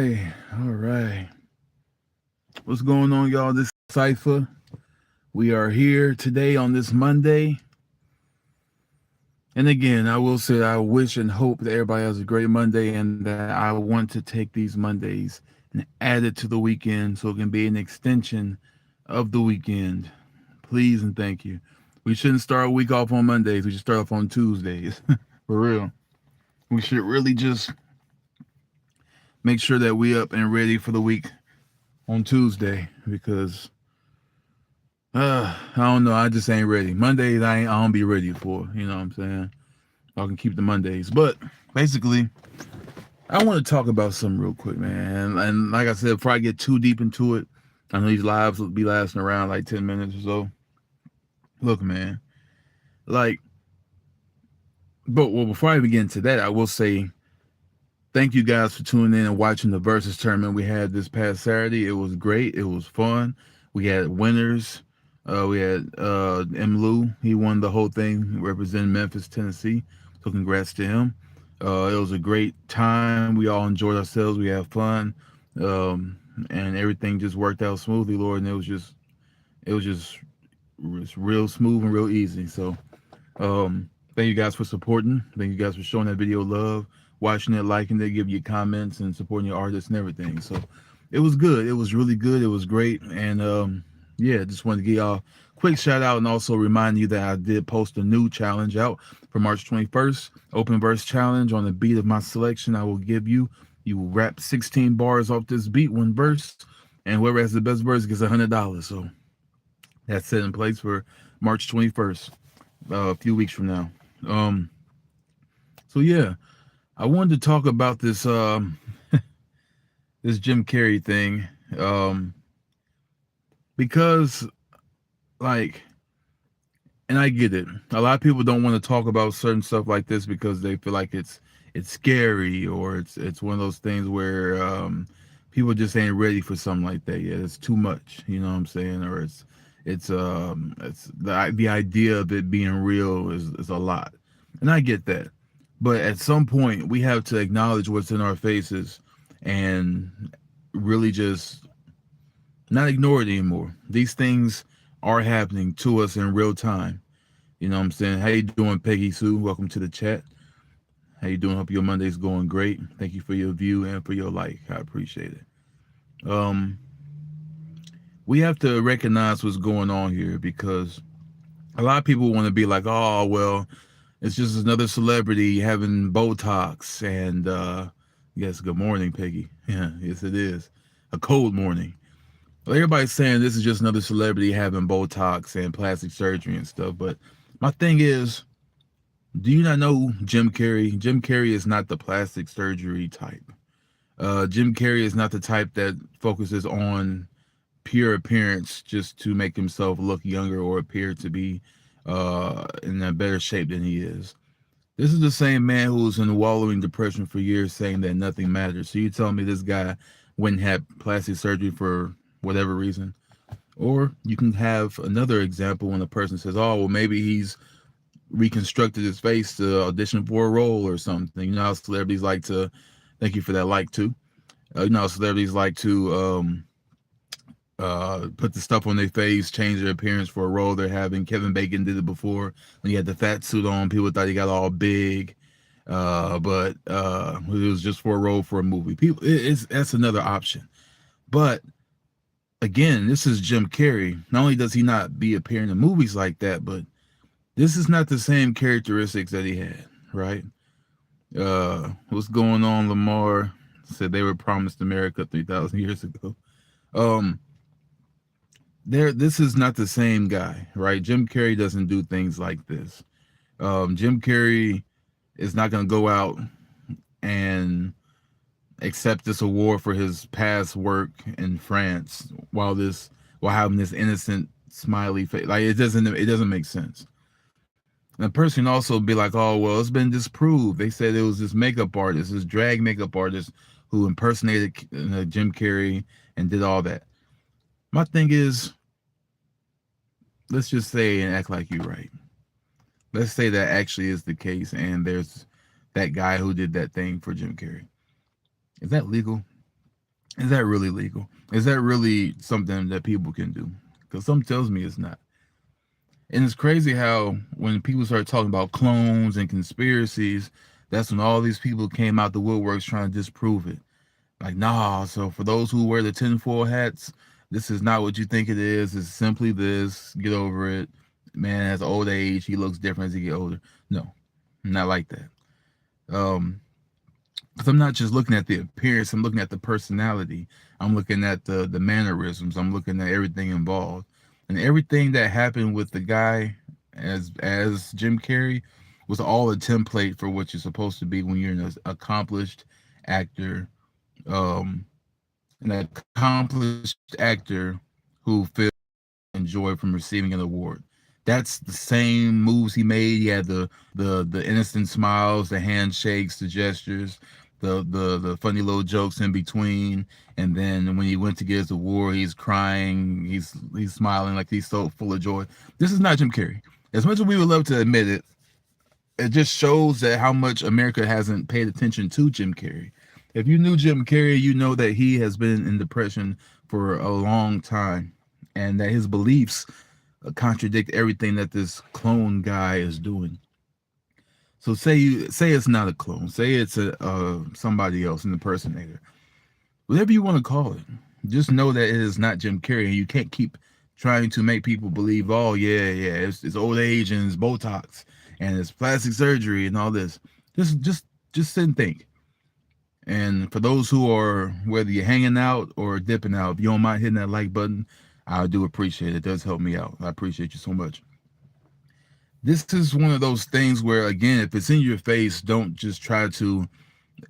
right. All right. What's going on, y'all? This is Cypher. We are here today on this Monday. And again, I will say I wish and hope that everybody has a great Monday and that I want to take these Mondays and add it to the weekend so it can be an extension of the weekend. Please and thank you. We shouldn't start a week off on Mondays. We should start off on Tuesdays. For real. We should really just make sure that we up and ready for the week on Tuesday because I don't know. I just ain't ready. Mondays I don't be ready for. You know what I'm saying? I can keep the Mondays, but basically, I want to talk about something real quick, man. And like I said, before I get too deep into it, I know these lives will be lasting around like 10 minutes or so. Look, man, like, but well, before I even get into that, I will say thank you guys for tuning in and watching the versus tournament we had this past Saturday. It was great. It was fun. We had winners. We had M. Lou. He won the whole thing, representing Memphis, Tennessee. So congrats to him. It was a great time. We all enjoyed ourselves. We had fun, and everything just worked out smoothly, Lord. And it was just real smooth and real easy. So thank you guys for supporting. Thank you guys for showing that video love, watching it, liking it, giving you comments, and supporting your artists and everything. So it was good. It was really good. It was great. And yeah, just wanted to give y'all a quick shout out and also remind you that I did post a new challenge out for March 21st, open verse challenge. On the beat of my selection, I will give you. You will rap 16 bars off this beat, one verse, and whoever has the best verse gets $100. So that's set in place for March 21st, a few weeks from now. So yeah, I wanted to talk about this this Jim Carrey thing, because like, and I get it. A lot of people don't want to talk about certain stuff like this because they feel like it's scary, or it's one of those things where people just ain't ready for something like that yet. It's too much, you know what I'm saying? Or it's the idea of it being real is a lot, and I get that. But at some point, we have to acknowledge what's in our faces and really just not ignore it anymore. These things are happening to us in real time. You know what I'm saying? How you doing, Peggy Sue? Welcome to the chat. How you doing? Hope your Monday's going great. Thank you for your view and for your like. I appreciate it. We have to recognize what's going on here because a lot of people want to be like, oh, well, it's just another celebrity having Botox. And yes, good morning, Peggy. Yeah, yes, it is. A cold morning. Well, everybody's saying this is just another celebrity having Botox and plastic surgery and stuff. But my thing is, do you not know Jim Carrey? Jim Carrey is not the plastic surgery type. Jim Carrey is not the type that focuses on pure appearance just to make himself look younger or appear to be in a better shape than he is. This is the same man who was in wallowing depression for years saying that nothing matters. So you tell me this guy wouldn't have plastic surgery for whatever reason? Or you can have another example when a person says, oh, well, maybe he's reconstructed his face to audition for a role or something. You know how celebrities like to, thank you for that like too. You know how celebrities like to put the stuff on their face, change their appearance for a role they're having. Kevin Bacon did it before when he had the fat suit on. People thought he got all big, but it was just for a role for a movie. People, that's another option. But again, this is Jim Carrey. Not only does he not be appearing in movies like that, but this is not the same characteristics that he had, right? What's going on, Lamar? Said they were promised America 3,000 years ago. This is not the same guy, right? Jim Carrey doesn't do things like this. Jim Carrey is not going to go out and accept this award for his past work in France while having this innocent smiley face. Like it doesn't make sense. And the person also be like, oh well, it's been disproved. They said it was this makeup artist, this drag makeup artist who impersonated Jim Carrey and did all that. My thing is, let's just say and act like you're right. Let's say that actually is the case, and there's that guy who did that thing for Jim Carrey. Is that legal? Is that really legal? Is that really something that people can do? Because something tells me it's not. And it's crazy how when people start talking about clones and conspiracies, that's when all these people came out the woodworks trying to disprove it. Like, nah, so for those who wear the tinfoil hats, this is not what you think it is. It's simply this. Get over it. Man has old age. He looks different as he get older. No, not like that. Um, because I'm not just looking at the appearance, I'm looking at the personality. I'm looking at the mannerisms. I'm looking at everything involved. And everything that happened with the guy as Jim Carrey was all a template for what you're supposed to be when you're an accomplished actor, um, an accomplished actor who feels enjoy from receiving an award. That's the same moves he made. He had the innocent smiles, the handshakes, the gestures, the funny little jokes in between. And then when he went to get his award, he's crying, he's smiling like he's so full of joy. This is not Jim Carrey. As much as we would love to admit it, it just shows that how much America hasn't paid attention to Jim Carrey. If you knew Jim Carrey, you know that he has been in depression for a long time, and that his beliefs contradict everything that this clone guy is doing. So say it's not a clone, say it's a somebody else, an impersonator, whatever you want to call it. Just know that it is not Jim Carrey, and you can't keep trying to make people believe, oh yeah, it's old age and it's Botox and it's plastic surgery and all this. Just sit and think. And for those who are, whether you're hanging out or dipping out, if you don't mind hitting that like button, I do appreciate it. It does help me out. I appreciate you so much. This is one of those things where, again, if it's in your face, don't just try to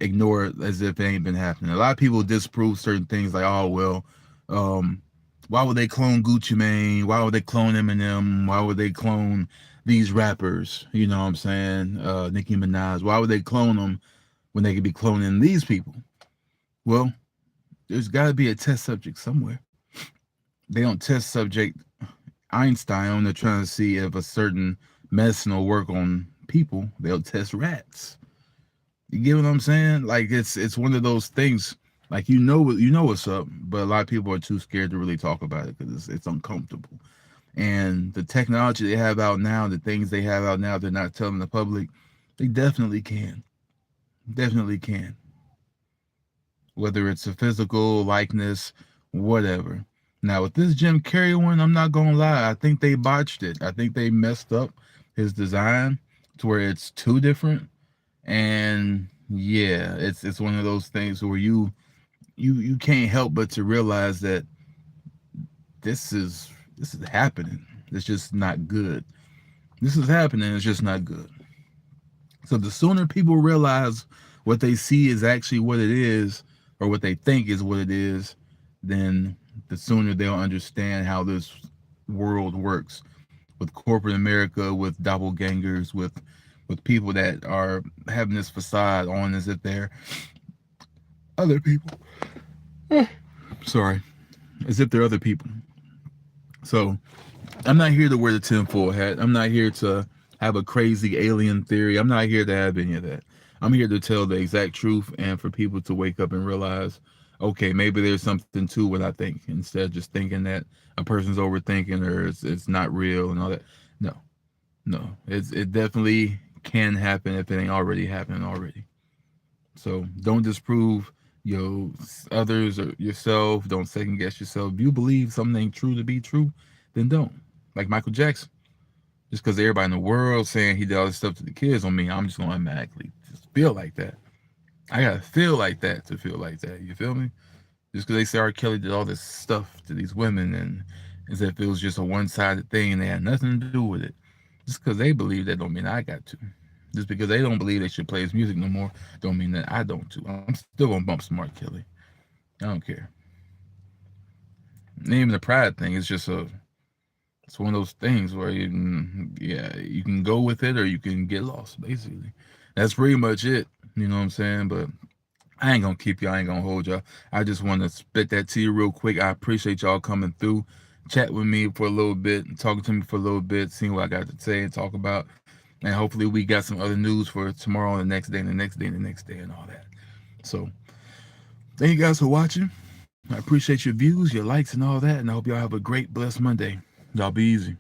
ignore it as if it ain't been happening. A lot of people disprove certain things like, oh, well, um, why would they clone Gucci Mane? Why would they clone Eminem? Why would they clone these rappers? You know what I'm saying? Nicki Minaj. Why would they clone them when they could be cloning these people? Well, there's got to be a test subject somewhere. They don't test subject Einstein when they're trying to see if a certain medicine will work on people. They'll test rats. You get what I'm saying? Like it's one of those things. Like you know what's up, but a lot of people are too scared to really talk about it because it's uncomfortable. And the technology they have out now, the things they have out now, they're not telling the public. They definitely can. Whether it's a physical likeness, whatever. Now with this Jim Carrey one, I'm not gonna lie. I think they botched it. I think they messed up his design to where it's too different. And yeah, it's one of those things where you can't help but to realize that this is happening. It's just not good. This is happening. It's just not good. So the sooner people realize what they see is actually what it is, or what they think is what it is, then the sooner they'll understand how this world works with corporate America, with doppelgangers, with people that are having this facade on as if they're other people. Sorry, as if they're other people. So I'm not here to wear the tinfoil hat. I'm not here to have a crazy alien theory. I'm not here to have any of that. I'm here to tell the exact truth and for people to wake up and realize, okay, maybe there's something to what I think, instead of just thinking that a person's overthinking or it's not real and all that. No, no, it definitely can happen if it ain't already happening already. So don't disprove others or yourself. Don't second guess yourself. If you believe something ain't true to be true, then don't. Like Michael Jackson. Just because everybody in the world saying he did all this stuff to the kids on me, I'm just gonna automatically just feel like that. I gotta feel like that to feel like that. You feel me? Just because they say R. Kelly did all this stuff to these women and as if it was just a one-sided thing and they had nothing to do with it. Just because they believe that don't mean I got to. Just because they don't believe they should play his music no more, don't mean that I don't too. I'm still gonna bump some R. Kelly. I don't care. Not even the pride thing. It's one of those things where you can go with it or you can get lost. Basically, that's pretty much it. You know what I'm saying? But I ain't gonna keep y'all. I ain't gonna hold y'all. I just want to spit that to you real quick. I appreciate y'all coming through, chat with me for a little bit, talking to me for a little bit, seeing what I got to say and talk about. And hopefully we got some other news for tomorrow and the next day and the next day and the next day and all that. So thank you guys for watching. I appreciate your views, your likes, and all that. And I hope y'all have a great, blessed Monday. Y'all be easy.